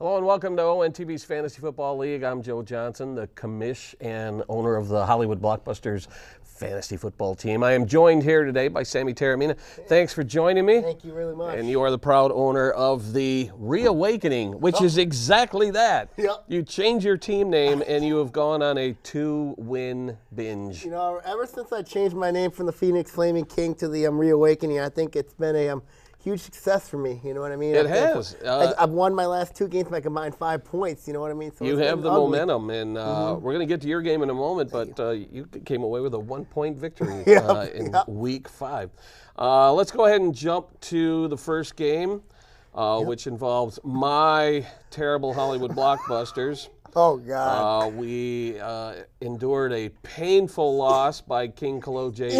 Hello and welcome to ONTV's Fantasy Football League. I'm Joe Johnson, the commish and owner of the Hollywood Blockbusters fantasy football team. I am joined here today by Sammy Taormina. Thanks for joining me. Thank you really much. And you are the proud owner of the Reawakening, which is exactly that. Yep. You changed your team name and you have gone on a 2-win binge. You know, ever since I changed my name from the Phoenix Flaming King to the Reawakening, I think it's been a huge success for me. You know what I mean? It has. I've won my last 2 games by combined 5 points. You know what I mean? So you have the ugly. momentum, and we're going to get to your game in a moment, but you came away with a 1-point victory in Week 5. Let's go ahead and jump to the first game, which involves my terrible Hollywood Blockbusters. Oh, God. We endured a painful loss by King Koloje.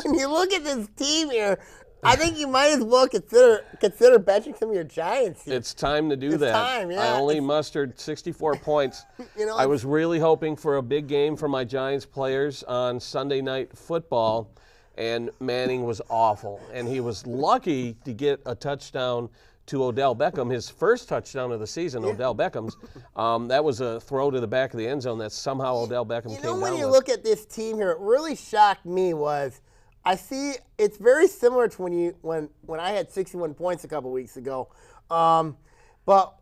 When you look at this team here, I think you might as well consider benching some of your Giants here. It's time to do that. Time, yeah. I only mustered 64 points. You know, I was really hoping for a big game for my Giants players on Sunday Night Football, and Manning was awful. And he was lucky to get a touchdown to Odell Beckham, his first touchdown of the season, Odell Beckham's. That was a throw to the back of the end zone that somehow Odell Beckham came down with. When you look at this team here, it really shocked me was I see it's very similar to when I had 61 points a couple weeks ago. But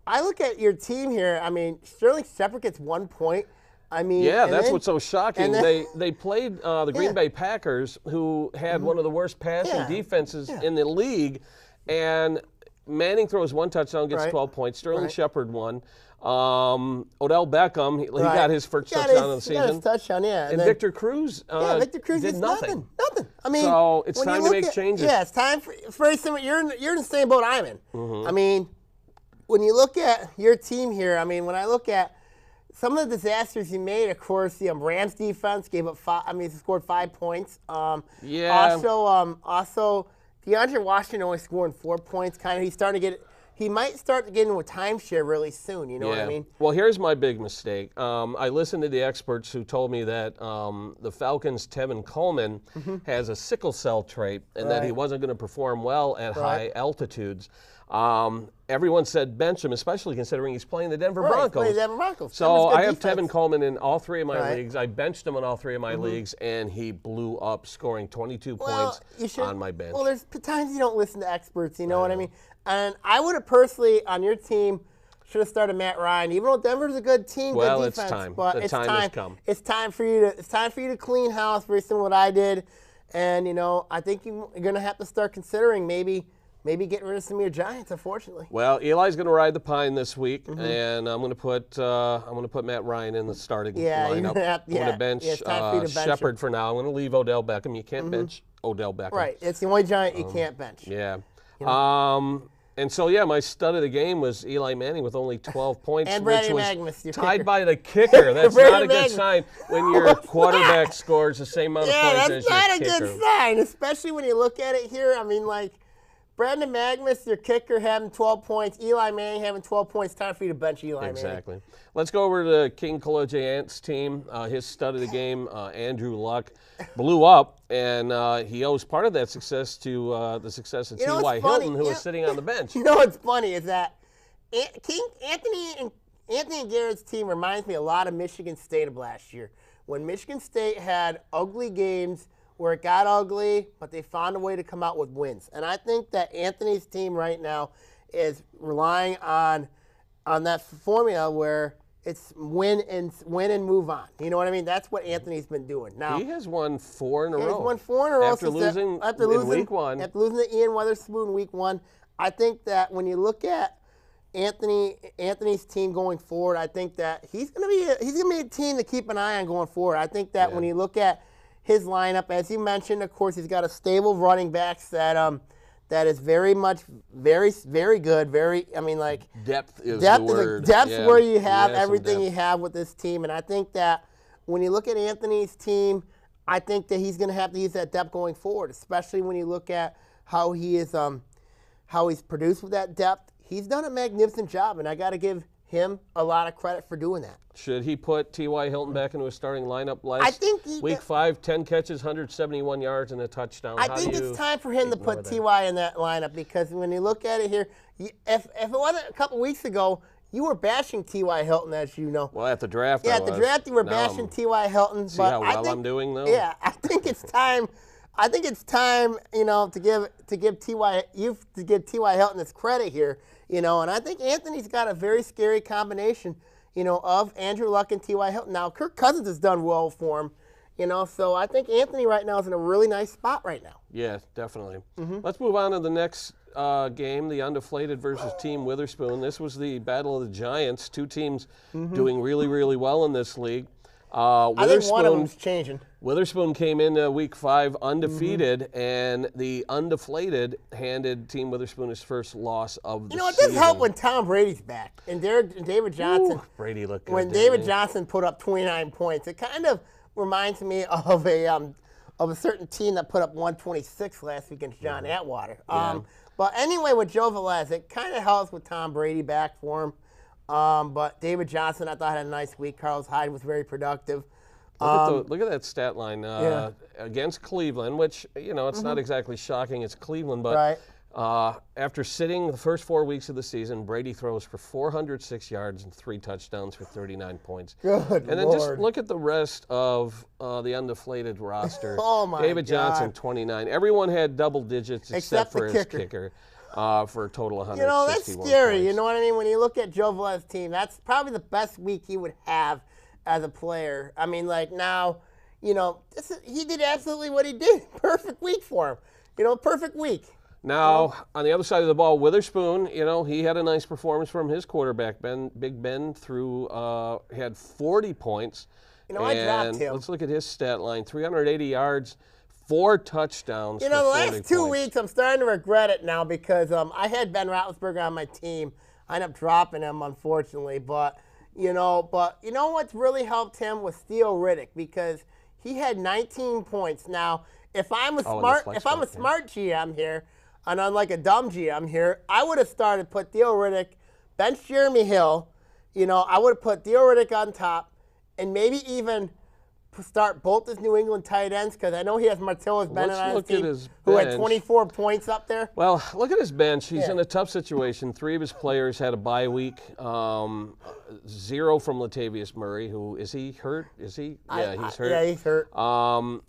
I look at your team here. I mean, Sterling Shepard gets 1 point. I mean, yeah, that's what's so shocking. They played the Green Bay Packers, who had one of the worst passing defenses in the league, and Manning throws 1 touchdown, gets 12 points. Sterling Shepard won. Odell Beckham, he got his first touchdown of the season. He got his touchdown, And Victor Cruz, Victor Cruz did nothing. Nothing. I mean, so it's time to make changes. Yeah, it's time for. It's very similar. You're in the same boat I'm in. I mean, when you look at your team here, I mean, when I look at some of the disasters you made, of course, the Rams defense gave up 5. I mean, they scored 5 points. Also, DeAndre Washington only scoring 4 points. He might start to get into a timeshare really soon. You know what I mean? Well, here's my big mistake. I listened to the experts who told me that the Falcons' Tevin Coleman has a sickle cell trait and that he wasn't going to perform well at high altitudes. Everyone said bench him, especially considering he's playing the Denver Broncos. So I have Tevin Coleman in all 3 of my leagues. I benched him in all 3 of my leagues, and he blew up, scoring 22 points on my bench. Well, there's times you don't listen to experts, you know what I mean? And I would have personally, on your team, should have started Matt Ryan. Even though Denver's a good team, good defense. It's time. But the time has come. It's time for you to clean house, very similar to what I did. And, you know, I think you're going to have to start considering maybe getting rid of some of your Giants, unfortunately. Well, Eli's going to ride the pine this week, and I'm going to put Matt Ryan in the starting lineup. I'm going to bench Shepard for now. I'm going to leave Odell Beckham. You can't bench Odell Beckham. Right. It's the only Giant you can't bench. Yeah. And so, my stud of the game was Eli Manning with only 12 points, and which was Magnus, tied by the kicker. That's not a good sign when your quarterback scores the same amount of points as your kicker. That's not a good sign, especially when you look at it here. I mean, like, Brandon Magnus, your kicker, having 12 points. Eli Manning having 12 points. Time for you to bench Eli Manning. Exactly. Let's go over to King Koloje Ant's team. His stud of the game, Andrew Luck, blew up, and he owes part of that success to the success of T.Y. Hilton, who was sitting on the bench. You know what's funny is that Anthony and Garrett's team reminds me a lot of Michigan State of last year, when Michigan State had ugly games where it got ugly, but they found a way to come out with wins. And I think that Anthony's team right now is relying on that formula where it's win and move on. You know what I mean? That's what Anthony's been doing. Now he has won 4 in a row. He's won 4 in a row after losing in Week 1. After losing to Ian Weatherspoon Week 1, I think that when you look at Anthony's team going forward, I think that he's gonna be a team to keep an eye on going forward. I think that when you look at his lineup, as you mentioned, of course, he's got a stable running backs that is very good. Depth is the word. Depth where you have everything you have with this team. And I think that when you look at Anthony's team, I think that he's going to have to use that depth going forward, especially when you look at how he's produced with that depth. He's done a magnificent job, and I got to give him a lot of credit for doing that. Should he put T.Y. Hilton back into his starting lineup Week 5, 10 catches, 171 yards, and a touchdown? I think it's time for him to put T.Y. in that lineup, because when you look at it here, if it wasn't a couple weeks ago, you were bashing T.Y. Hilton, as you know. Well, at the draft, Yeah, at the draft, you were bashing T.Y. Hilton. See but how well I'm doing, though? Yeah, I think it's time. I think it's time, to give T.Y. Hilton his credit here, and I think Anthony's got a very scary combination, of Andrew Luck and T.Y. Hilton. Now, Kirk Cousins has done well for him, so I think Anthony right now is in a really nice spot right now. Yeah, definitely. Let's move on to the next game, the Undeflated versus Team Witherspoon. This was the Battle of the Giants. Two teams doing really, really well in this league. I think one of them's changing. Witherspoon came into Week 5 undefeated, and the Undeflated handed Team Witherspoon his first loss of the season. It does help when Tom Brady's back and David Johnson. Ooh, Brady looked good. When David Johnson put up 29 points, it kind of reminds me of a certain team that put up 126 last week against John Atwater. But anyway, with Joe Velez, it kind of helps with Tom Brady back for him. But David Johnson, I thought, had a nice week. Carlos Hyde was very productive. Look at that stat line against Cleveland, which, it's not exactly shocking. It's Cleveland, but after sitting the first 4 weeks of the season, Brady throws for 406 yards and 3 touchdowns for 39 points. Good And then Lord. just look at the rest of the Undeflated roster. Oh, my David God. Johnson, 29. Everyone had double digits except for his kicker. For a total of 161 that's scary. points. You know what I mean? When you look at Joe Velez's team, that's probably the best week he would have as a player. I mean, now, he did absolutely what he did. Perfect week for him. Perfect week. Now, on the other side of the ball, Witherspoon, he had a nice performance from his quarterback, Big Ben, he had 40 points. I dropped him. Let's look at his stat line, 380 yards, 4 touchdowns. The last 2 weeks, I'm starting to regret it now because I had Ben Roethlisberger on my team. I ended up dropping him, unfortunately. But what's really helped him was Theo Riddick because he had 19 points. Now, if I'm a smart GM here, and unlike a dumb GM here, I would have put Theo Riddick, bench Jeremy Hill. I would have put Theo Riddick on top, and maybe even start both his New England tight ends because I know he has Martellus Bennett on his team, who had 24 points up there. Well, look at his bench. He's in a tough situation. 3 of his players had a bye week. 0 from Latavius Murray, who is he hurt? Is he? Yeah, he's hurt. Yeah, he's hurt.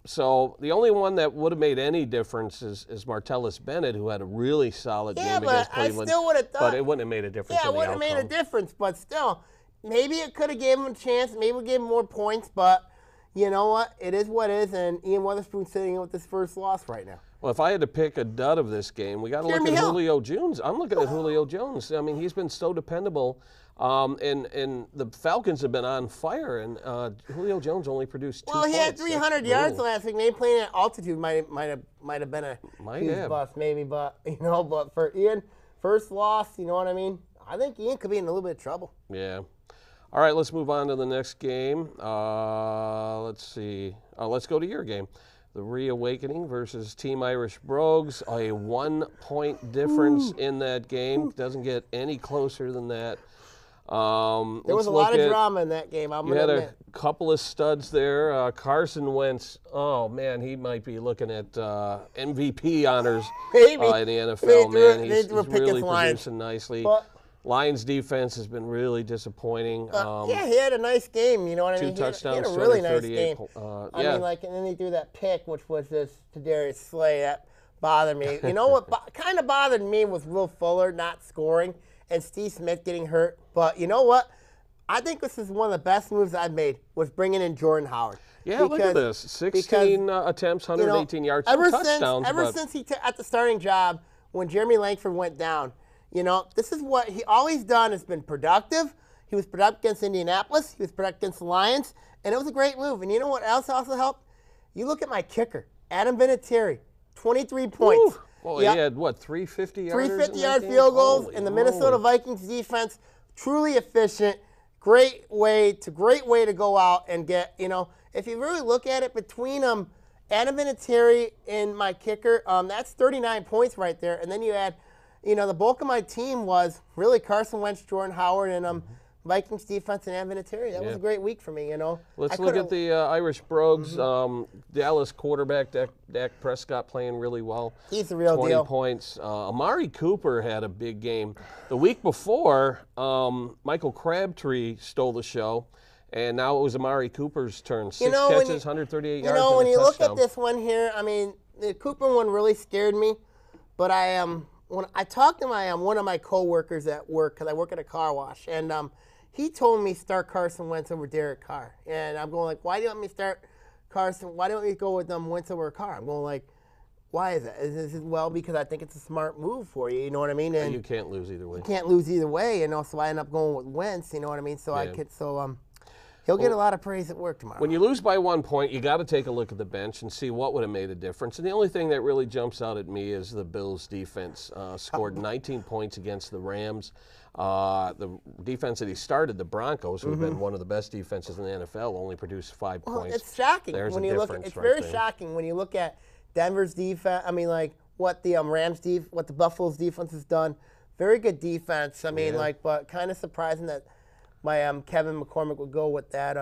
So the only one that would have made any difference is Martellus Bennett, who had a really solid game against Cleveland. I still would have thought. But it wouldn't have made a difference. Yeah, it wouldn't have made a difference. But still, maybe it could have gave him a chance. Maybe it gave him more points. But you know what? It is what it is, and Ian Weatherspoon's sitting with his first loss right now. Well, if I had to pick a dud of this game, we got to look at Julio Jones. I'm looking at Julio Jones. I mean, he's been so dependable, and the Falcons have been on fire, and Julio Jones only produced 2 points. Well, he had 300 yards last week. Maybe playing at altitude might have been a huge bust, maybe. But but for Ian, first loss. You know what I mean? I think Ian could be in a little bit of trouble. Yeah. All right, let's move on to the next game. Let's see. Let's go to your game. The Reawakening versus Team Irish Brogues. A 1-point difference in that game. Doesn't get any closer than that. There was a lot of drama in that game. You had a couple of studs there. Carson Wentz, oh, man, he might be looking at MVP honors in the NFL, man. He's really producing nicely. Lions defense has been really disappointing. Yeah, he had a nice game. You know what I mean? 2 touchdowns, he had a really nice game. I mean, and then he threw that pick, which was this to Darius Slay. That bothered me. You know what kind of bothered me was Will Fuller not scoring and Steve Smith getting hurt. But you know what? I think this is one of the best moves I've made was bringing in Jordan Howard. Yeah, look at this. 16 attempts, 118 yards, 2 touchdowns. Ever since he at the starting job, when Jeremy Langford went down, this is what he always done has been productive. He was productive against Indianapolis. He was productive against the Lions. And it was a great move. And you know what else also helped? You look at my kicker, Adam Vinatieri, 23 points. Well, he had, 350 yards? 350-yard field goals. And the Minnesota Vikings defense, truly efficient. Great way to go out and get, if you really look at it, between Adam Vinatieri and my kicker, that's 39 points right there. And then you add, the bulk of my team was really Carson Wentz, Jordan Howard, and Vikings defense and Vinatieri. That was a great week for me, you know. Let's look at the Irish Brogues. Dallas quarterback Dak Prescott playing really well. He's the real 20 deal. points. Amari Cooper had a big game. The week before, Michael Crabtree stole the show, and now it was Amari Cooper's turn. 6 catches, 138 yards, You know, when you touchdown. look at this one here, I mean, the Cooper one really scared me, but when I talked to one of my coworkers at work, because I work at a car wash, and he told me start Carson Wentz over Derek Carr. And I'm going like, why do you want me to start Carson? Why don't we go with Wentz over Carr? I'm going like, why is that? Is it, well, because I think it's a smart move for you, you know what I mean? And you can't lose either way. You can't lose either way, you know, so I end up going with Wentz, you know what I mean? So he'll get a lot of praise at work tomorrow. When you lose by 1 point, you got to take a look at the bench and see what would have made a difference. And the only thing that really jumps out at me is the Bills' defense. Scored 19 points against the Rams. The defense that he started, the Broncos, who have been one of the best defenses in the NFL, only produced 5 points. It's shocking There's when a you look. difference It's right very there. shocking when you look at Denver's defense. I mean, like what the what the Buffalo's defense has done. Very good defense. I mean, but kind of surprising that my Kevin McCormick would go with that.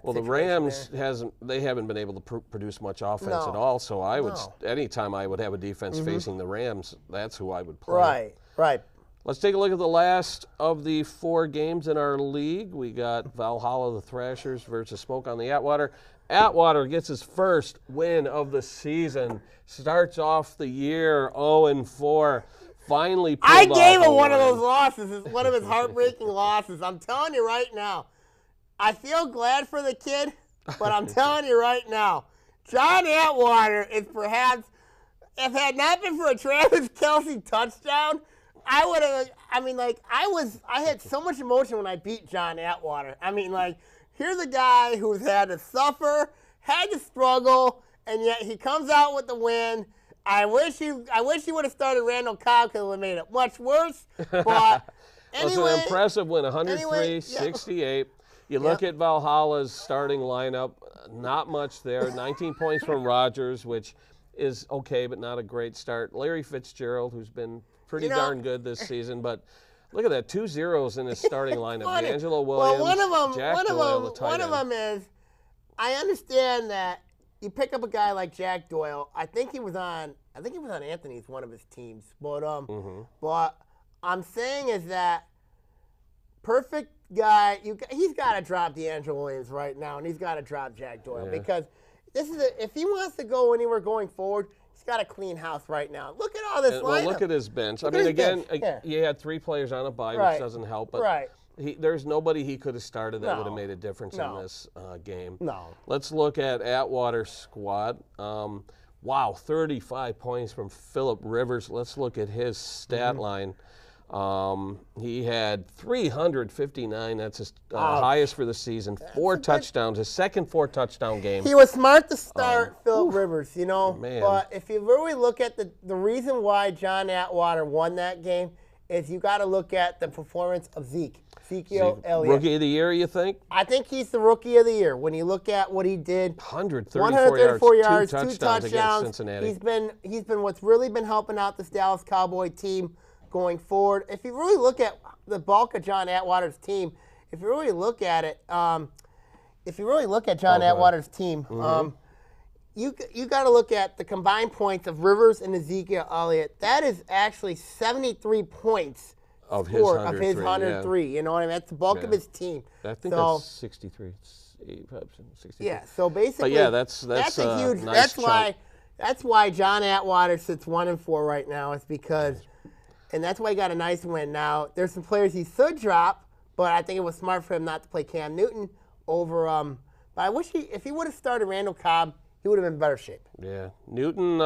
Well, the Rams haven't been able to produce much offense at all. So I would, anytime I would have a defense facing the Rams, that's who I would play. Right. Let's take a look at the last of the 4 games in our league. We got Valhalla, the Thrashers, versus Smoke on the Atwater. Atwater gets his first win of the season. Starts off the year 0-4. Finally pulled I gave off a him one of win. those losses. It's one of his heartbreaking losses. I'm telling you right now. I feel glad for the kid, but I'm telling you right now, John Atwater is perhaps, if it had not been for a Travis Kelce touchdown, I would have, I had so much emotion when I beat John Atwater. I mean, like, here's a guy who's had to suffer, had to struggle, and yet he comes out with the win. I wish he would have started Randall Cobb because it would have made it much worse. But anyway, It's an impressive win, 103-68. You look at Valhalla's starting lineup, not much there. 19 points from Rodgers, which is okay, but not a great start. Larry Fitzgerald, who's been pretty darn good this season, but look at that, 2 zeros in his starting lineup. D'Angelo Williams, Jack Doyle, the tight end. One of them is, I understand that you pick up a guy like Jack Doyle. I think he was on Anthony's one of his teams, but but I'm saying is that perfect guy. He's got to drop D'Angelo Williams right now, and he's got to drop Jack Doyle because this is if he wants to go anywhere going forward, he's got a clean house right now. Look at all this lineup. Well, look at his bench. I mean, again, he had 3 players on a bye, which doesn't help. But there's nobody he could have started that would have made a difference in this game. No. Let's look at Atwater's squad. Wow, 35 points from Phillip Rivers. Let's look at his stat line. He had 359. That's his highest for the season. 4 touchdowns. His second 4-touchdown game. He was smart to start Phillip Rivers, you know. Man. But if you really look at the reason why John Atwater won that game is you got to look at the performance of Ezekiel Elliott. Rookie of the year, you think? I think he's the rookie of the year. When you look at what he did, 134 yards, 2 touchdowns against Cincinnati. He's been what's really been helping out this Dallas Cowboy team going forward. If you really look at the bulk of John Atwater's team, if you really look at it, Atwater's team, you got to look at the combined points of Rivers and Ezekiel Elliott. That is actually 73 points of his 103. You know what I mean? That's the bulk of his team. I think that's 63. 63. Yeah. So basically, but yeah, that's a huge. Nice that's why John Atwater sits 1-4 right now. It's because, and that's why he got a nice win. Now there's some players he should drop, but I think it was smart for him not to play Cam Newton over. But I wish if he would have started Randall Cobb, he would have been in better shape. Yeah, Newton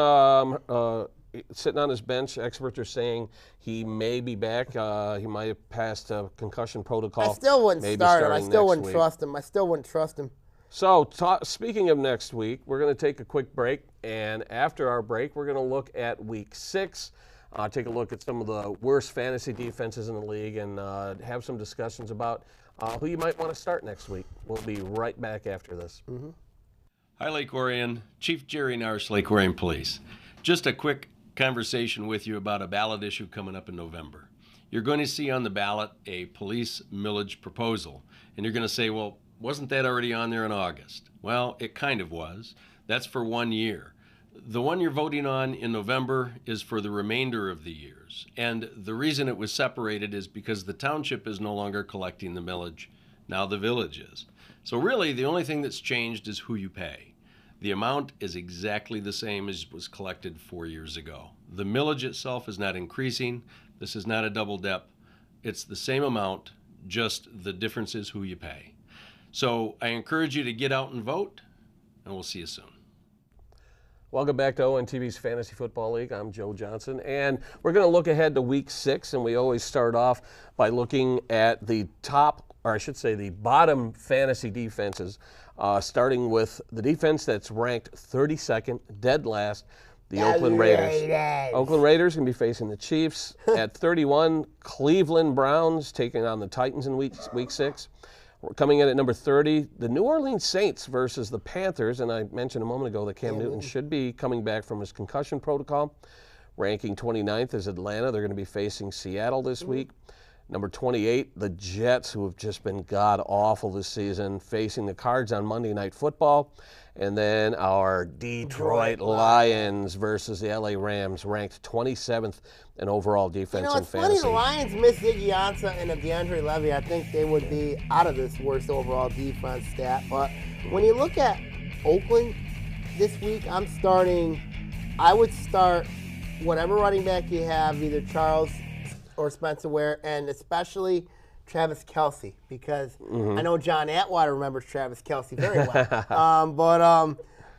sitting on his bench. Experts are saying he may be back. He might have passed a concussion protocol. I still wouldn't start him. I still wouldn't trust him. I still wouldn't trust him. So, speaking of next week, we're going to take a quick break, and after our break, we're going to look at Week 6. Take a look at some of the worst fantasy defenses in the league and have some discussions about who you might want to start next week. We'll be right back after this. Hi, Lake Orion. Chief Jerry Nars, Lake Orion Police. Just a quick conversation with you about a ballot issue coming up in November. you're going to see on the ballot a police millage proposal. And you're going to say, well, wasn't that already on there in August? Well, it kind of was. That's for 1 year. The one you're voting on in November is for the remainder of the years. And the reason it was separated is because the township is no longer collecting the millage. Now the village is. So really, the only thing that's changed is who you pay. The amount is exactly the same as was collected 4 years ago. The millage itself is not increasing. This is not a double dip. It's the same amount, just the difference is who you pay. So I encourage you to get out and vote, and we'll see you soon. Welcome back to ONTV's Fantasy Football League. I'm Joe Johnson, and we're going to look ahead to Week 6, and we always start off by looking at the top, or I should say the bottom fantasy defenses, starting with the defense that's ranked 32nd, dead last, the Oakland Raiders. Oakland Raiders going to be facing the Chiefs. At 31, Cleveland Browns taking on the Titans in Week 6. We're coming in at number 30, the New Orleans Saints versus the Panthers, and I mentioned a moment ago that Cam Newton should be coming back from his concussion protocol. Ranking 29th is Atlanta. They're going to be facing Seattle this week. Number 28, the Jets, who have just been god-awful this season, facing the Cards on Monday Night Football. And then our Detroit Lions versus the LA Rams, ranked 27th in overall defense and fantasy. Funny the Lions missed Ziggy Ansah and DeAndre Levy. I think they would be out of this worst overall defense stat. But when you look at Oakland this week, I would start whatever running back you have, either Charles or Spencer Ware, and especially Travis Kelce, because I know John Atwater remembers Travis Kelce very well.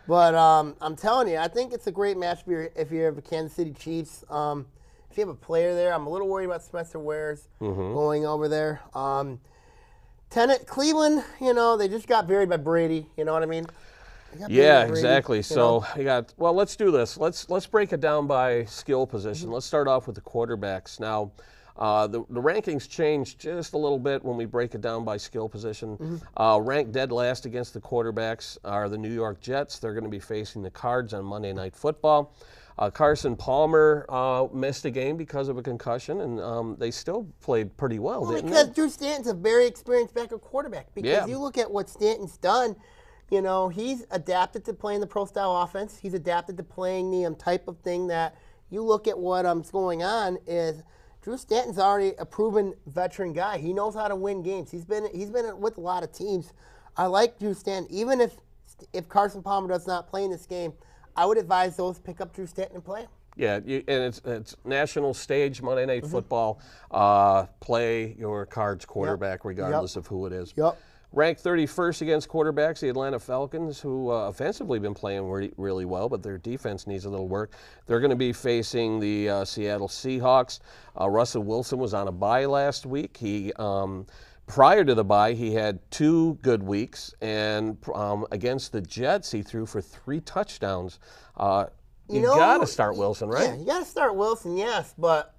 But I'm telling you, I think it's a great match if you have a Kansas City Chiefs. If you have a player there, I'm a little worried about Spencer Ware's going over there. Cleveland, they just got buried by Brady. You know what I mean? Yeah, exactly. So let's do this. Let's break it down by skill position. Let's start off with the quarterbacks. Now, the rankings change just a little bit when we break it down by skill position. Ranked dead last against the quarterbacks are the New York Jets. They're going to be facing the Cards on Monday Night Football. Carson Palmer missed a game because of a concussion, and they still played pretty well, didn't because they? Drew Stanton's a very experienced backup quarterback. Because you look at what Stanton's done, he's adapted to playing the pro-style offense. He's adapted to playing the type of thing that you look at what's going on is Drew Stanton's already a proven veteran guy. He knows how to win games. He's been with a lot of teams. I like Drew Stanton. Even if Carson Palmer does not play in this game, I would advise those pick up Drew Stanton and play him. Yeah, and it's national stage, Monday Night Football. Play your Cards quarterback regardless of who it is. Ranked 31st against quarterbacks, the Atlanta Falcons, who offensively been playing really well, but their defense needs a little work. They're going to be facing the Seattle Seahawks. Russell Wilson was on a bye last week. Prior to the bye, he had 2 good weeks, and against the Jets, he threw for 3 touchdowns. You got to start Wilson, right? Yeah, you got to start Wilson, yes, but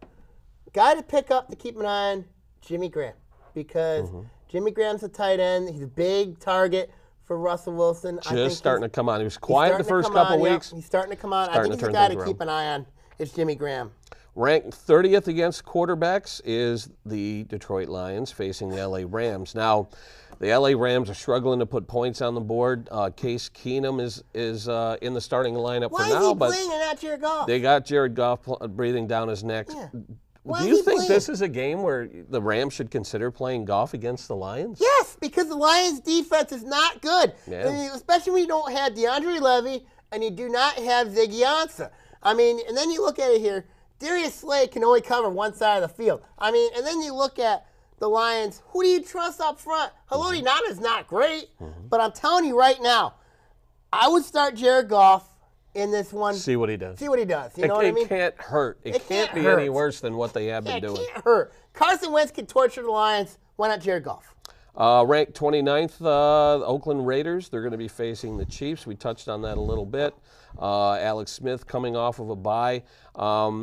guy to pick up to keep an eye on, Jimmy Graham, because Jimmy Graham's a tight end. He's a big target for Russell Wilson. Just starting to come on. He was quiet the first couple weeks. He's starting to come on. I think he's a guy to keep an eye on. It's Jimmy Graham. Ranked 30th against quarterbacks is the Detroit Lions facing the LA Rams. Now, the LA Rams are struggling to put points on the board. Case Keenum is in the starting lineup for now. Why is he playing and not Jared Goff? They got Jared Goff breathing down his neck. Yeah. Do you think this is a game where the Rams should consider playing Goff against the Lions? Yes, because the Lions' defense is not good. Yeah. Especially when you don't have DeAndre Levy and you do not have Ziggy Ansah. And then you look at it here. Darius Slay can only cover one side of the field. And then you look at the Lions. Who do you trust up front? Haloti Ngata is not great, but I'm telling you right now, I would start Jared Goff in this one. See what he does. You know what I mean? It can't hurt. It can't be any worse than what they have been doing. It can't hurt. Carson Wentz can torture the Lions. Why not Jared Goff? Ranked 29th, the Oakland Raiders. They're going to be facing the Chiefs. We touched on that a little bit. Alex Smith coming off of a bye.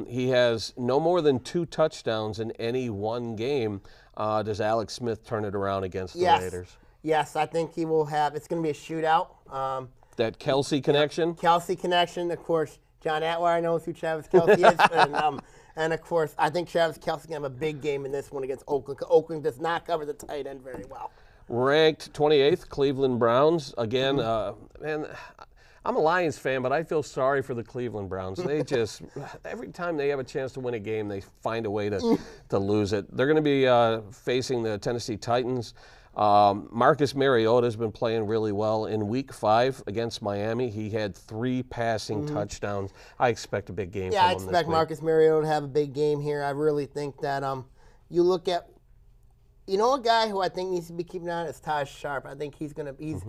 He has no more than 2 touchdowns in any one game. Does Alex Smith turn it around against the Raiders? Yes, I think he will have. It's going to be a shootout. That Kelce connection? Kelce connection. Of course, John Atwater knows who Travis Kelce is. And, of course, I think Travis Kelce's going to have a big game in this one against Oakland. Oakland does not cover the tight end very well. Ranked 28th, Cleveland Browns. Again, man, I'm a Lions fan, but I feel sorry for the Cleveland Browns. They just, every time they have a chance to win a game, they find a way to lose it. They're going to be facing the Tennessee Titans. Marcus Mariota has been playing really well. In Week 5 against Miami, he had 3 passing touchdowns. I expect a big game from him I this expect week. Marcus Mariota to have a big game here. I really think that you look at, you know, a guy who I think needs to be keeping an eye on is Taj Sharp. I think he's going to he's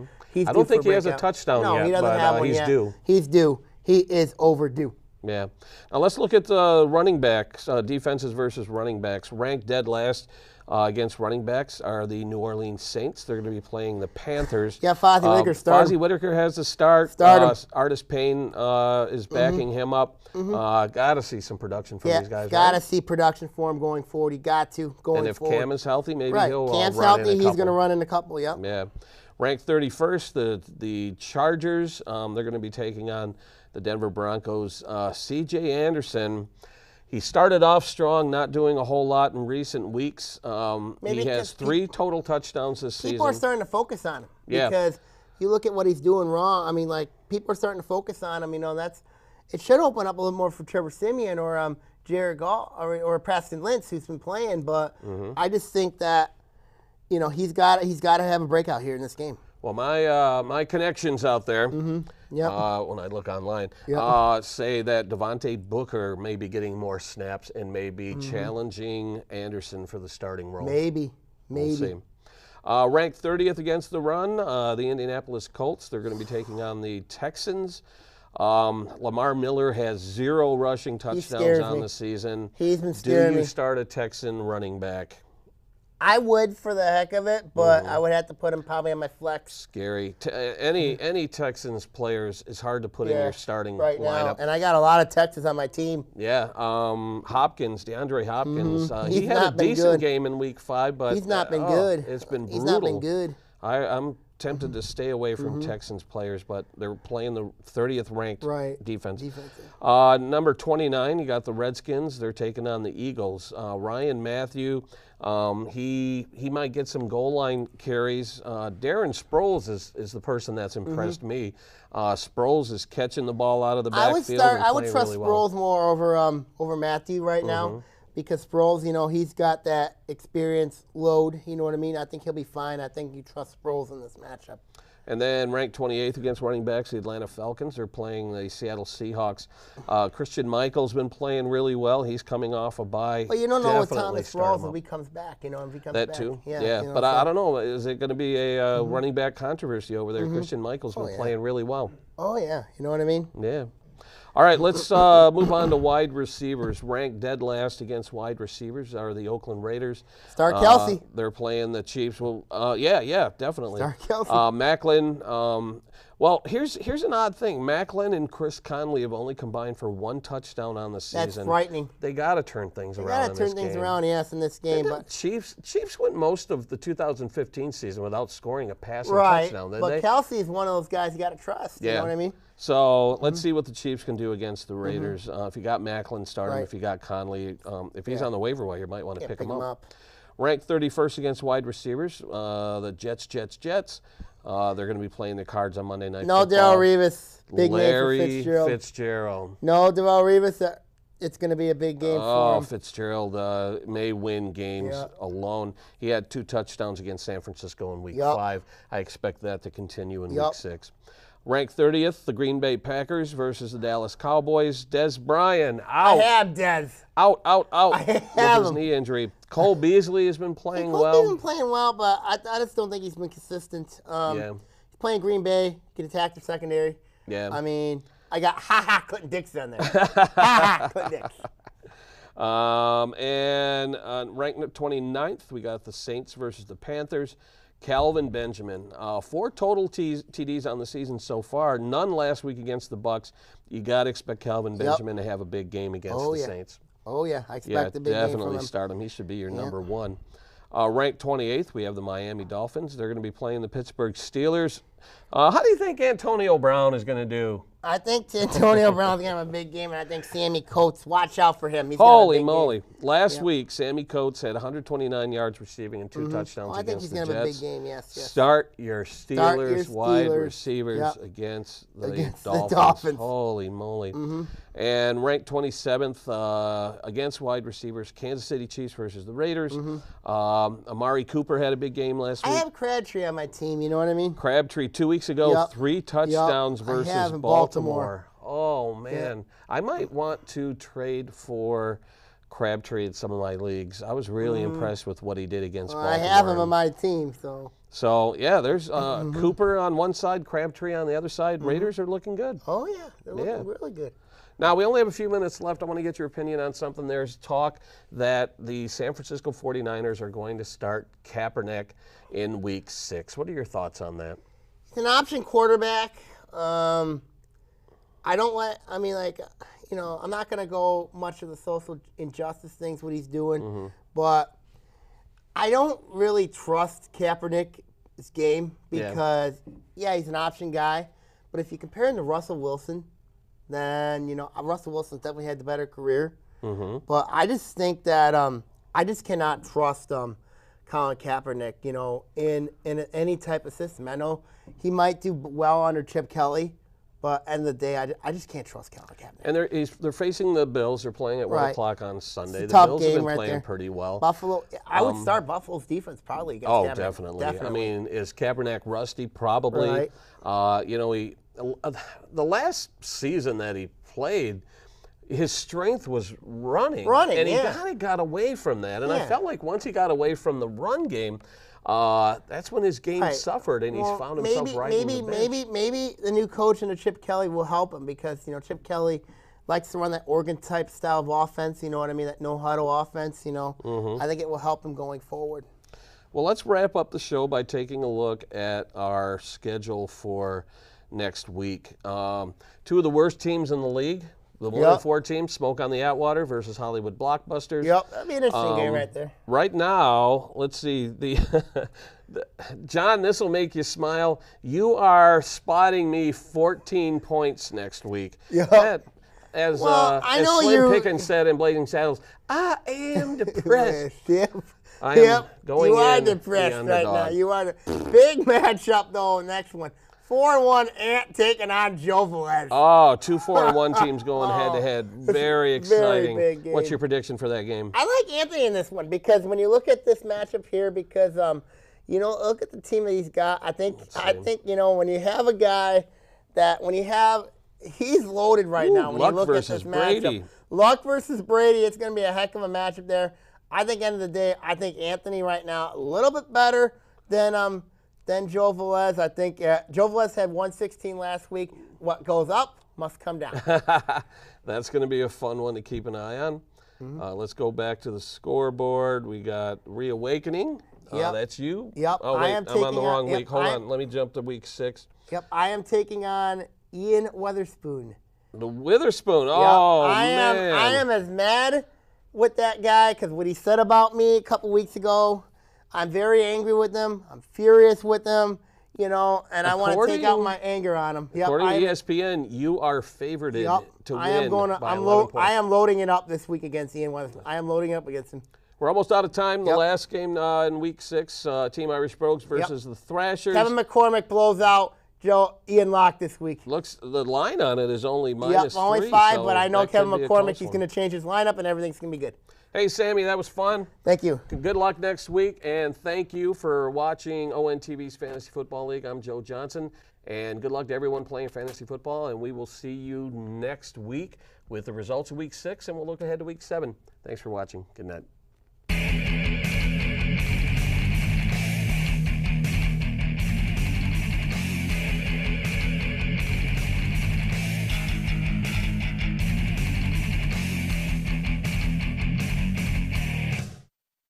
I don't think he he has a touchdown no, yet, he doesn't but have one he's yet. due. He's due. He is overdue. Yeah. Now let's look at running backs, defenses versus running backs. Ranked dead last against running backs are the New Orleans Saints. They're going to be playing the Panthers. Yeah, Fozzie Whitaker started. Fozzie Whitaker has the start. Start him. Artis Payne is backing him up. Got to see some production from these guys. Got to right? see production for him going forward. You got to going And if forward. Cam is healthy, maybe right, he'll Cam's run healthy. in a He's couple. going to run in a couple. Yep. Yeah. Ranked 31st, the Chargers. They're going to be taking on the Denver Broncos. C.J. Anderson. He started off strong, not doing a whole lot in recent weeks. He has 3 total touchdowns this season. People are starting to focus on him Yeah. because you look at what he's doing wrong. I mean, like, people are starting to focus on him. You know, it should open up a little more for Trevor Siemian or Jared Goff or Preston Lynch, who's been playing. But I just think that, you know, he's got to have a breakout here in this game. Well, my connections out there, Yep. when I look online, say that Devontae Booker may be getting more snaps and may be challenging Anderson for the starting role. Maybe. We'll see. Ranked 30th against the run, the Indianapolis Colts. They're going to be taking on the Texans. Lamar Miller has 0 rushing touchdowns scares on me. the season. He's been scaring Do you me. start a Texan running back? I would for the heck of it, but I would have to put him probably on my flex Scary. Any Texans players is hard to put in your starting right now. lineup. And I got a lot of Texans on my team. Yeah, Hopkins, DeAndre Hopkins. He He's had a not been decent good. game in Week 5, but He's not been good. It's been brutal. He's not been good. I'm tempted to stay away from Texans players, but they're playing the 30th ranked defense. Number 29, you got the Redskins. They're taking on the Eagles. Ryan Matthew, he might get some goal line carries. Darren Sproles is the person that's impressed me. Sproles is catching the ball out of the backfield. I would trust really well. Sproles more over Matthew right now because Sproles, you know, he's got that experience load. You know what I mean? I think he'll be fine. I think you trust Sproles in this matchup. And then ranked 28th against running backs, the Atlanta Falcons. They're playing the Seattle Seahawks. Christian Michael's been playing really well. He's coming off a bye. But you don't know with Definitely Thomas start him Sproles up. if he comes back. You know, if he comes That back. too, Yeah. yeah. You know, But so- I don't know. Is it going to be a running back controversy over there? Christian Michael's been playing really well. Oh yeah, you know what I mean. Yeah. All right, let's move on to wide receivers. Ranked dead last against wide receivers are the Oakland Raiders. Start Kelsey. They're playing the Chiefs. Well, yeah, definitely. Start Kelsey. Macklin. Well, here's an odd thing. Macklin and Chris Conley have only combined for 1 touchdown on the season. That's frightening. They got to turn things around. Got to in turn this things game. around, yes, in this game. But Chiefs went most of the 2015 season without scoring a passing right, touchdown, didn't but they? Kelsey is one of those guys you got to trust. You know what I mean? So let's see what the Chiefs can do against the Raiders. If you got Macklin, start him. Right. If you got Conley, if he's on the waiver wire, you might want to pick him up. Ranked 31st against wide receivers, the Jets. They're going to be playing the Cards on Monday Night No Football. Darrell Revis. Big Larry name for Fitzgerald. Fitzgerald. No Darrell Revis. It's going to be a big game for him. Fitzgerald may win games alone. He had 2 touchdowns against San Francisco in Week 5. I expect that to continue in Week 6. Ranked 30th, the Green Bay Packers versus the Dallas Cowboys. Des Bryant out. I have Des. Out I with have his him. knee injury. Cole Beasley has been playing He's well. been playing well, but I just don't think he's been consistent. He's playing Green Bay. Can attack the secondary. Yeah. I mean, I got Clinton Dix on there. Clinton Dix. And ranked 29th, we got the Saints versus the Panthers. Calvin Benjamin, 4 total TDs on the season so far. None last week against the Bucs. You got to expect Calvin Benjamin to have a big game against the Saints. Oh yeah, I expect a big game from definitely him. start him. He should be your number 1. Ranked 28th, we have the Miami Dolphins. They're going to be playing the Pittsburgh Steelers. How do you think Antonio Brown is going to do? I think Antonio Brown's going to have a big game, and I think Sammy Coates, watch out for him. He's gonna have a Holy big moly. game. Last week, Sammy Coates had 129 yards receiving and 2 touchdowns I think against he's the going to have a Jets. big game, yes. Start your Steelers wide Steelers. receivers Yep. against the Against the Dolphins. Dolphins. Holy moly. And ranked 27th against wide receivers, Kansas City Chiefs versus the Raiders. Amari Cooper had a big game last I week. have Crabtree on my team, you know what I mean? Crabtree 2 weeks ago, Yep. 3 touchdowns Yep. I versus have in Baltimore. Oh, man. I might want to trade for Crabtree in some of my leagues. I was really impressed with what he did against Well, I Baltimore. have him on my team, so. So, yeah, there's Cooper on one side, Crabtree on the other side. Raiders are looking good. Oh, yeah. They're looking really good. Now, we only have a few minutes left. I want to get your opinion on something. There's talk that the San Francisco 49ers are going to start Kaepernick in Week 6. What are your thoughts on that? He's an option quarterback. I'm not going to go much of the social injustice things, what he's doing, but I don't really trust Kaepernick's game because, he's an option guy, but if you compare him to Russell Wilson, then, Russell Wilson's definitely had the better career, but I just think that I just cannot trust Colin Kaepernick, in any type of system. I know he might do well under Chip Kelly, but at the end of the day, I just can't trust Colin Kaepernick. And they're facing the Bills. They're playing at 1 o'clock on Sunday. The tough Bills have game been right playing there. pretty well. Buffalo, I would start Buffalo's defense probably against Oh, Kaepernick. definitely. I mean, is Kaepernick rusty? Probably. Right. The last season that he played, his strength was running. And he kind of got away from that. And I felt like once he got away from the run game, that's when his game suffered, and he's found himself riding the bench. Maybe the new coach and Chip Kelly will help him because Chip Kelly likes to run that Oregon type style of offense. You know what I mean? That no huddle offense. I think it will help him going forward. Well, let's wrap up the show by taking a look at our schedule for next week. 2 of the worst teams in the league. The 1-4 team, Smoke on the Atwater versus Hollywood Blockbusters. Yep, that'd be an interesting game right there. Right now, let's see. John, this will make you smile. You are spotting me 14 points next week. Yep. As know Slim Pickens said in Blazing Saddles, I am depressed. I am going you are in depressed the right now. underdog. You are. Big matchup, though, next one. 4-1 Ant taking on Joe Velez. Oh, 2 4-1 teams going head-to-head. Very exciting. Very big game. What's your prediction for that game? I like Anthony in this one because when you look at this matchup here, because look at the team that he's got. I think when you have a guy that he's loaded right now. When Luck you look versus at this matchup, Brady. Luck versus Brady. It's going to be a heck of a matchup there. I think end of the day, I think Anthony right now a little bit better than Joe Velez. I think Joe Velez had 116 last week. What goes up must come down. That's going to be a fun one to keep an eye on. Let's go back to the scoreboard. We got Reawakening. That's you? Yep. Oh, wait, I'm on the wrong week. Hold on. Let me jump to week 6. Yep. I am taking on Ian Weatherspoon. The Witherspoon. Oh, man. I am as mad with that guy because what he said about me a couple weeks ago. I'm very angry with him. I'm furious with him, and I want to take out my anger on him. Yep, according to ESPN, you are favorited to win by 11 points. I am loading it up this week against Ian Weatherspoon. I am loading it up against him. We're almost out of time. The last game in week 6, Team Irish Brogues versus the Thrashers. Kevin McCormick blows out Ian Locke this week. Looks the line on it is only -3. Only 5, so but I know Kevin McCormick, he's one. going to change his lineup and everything's going to be good. Hey, Sammy, that was fun. Thank you. Good luck next week, and thank you for watching ONTV's Fantasy Football League. I'm Joe Johnson, and good luck to everyone playing fantasy football, and we will see you next week with the results of Week 6, and we'll look ahead to Week 7. Thanks for watching. Good night.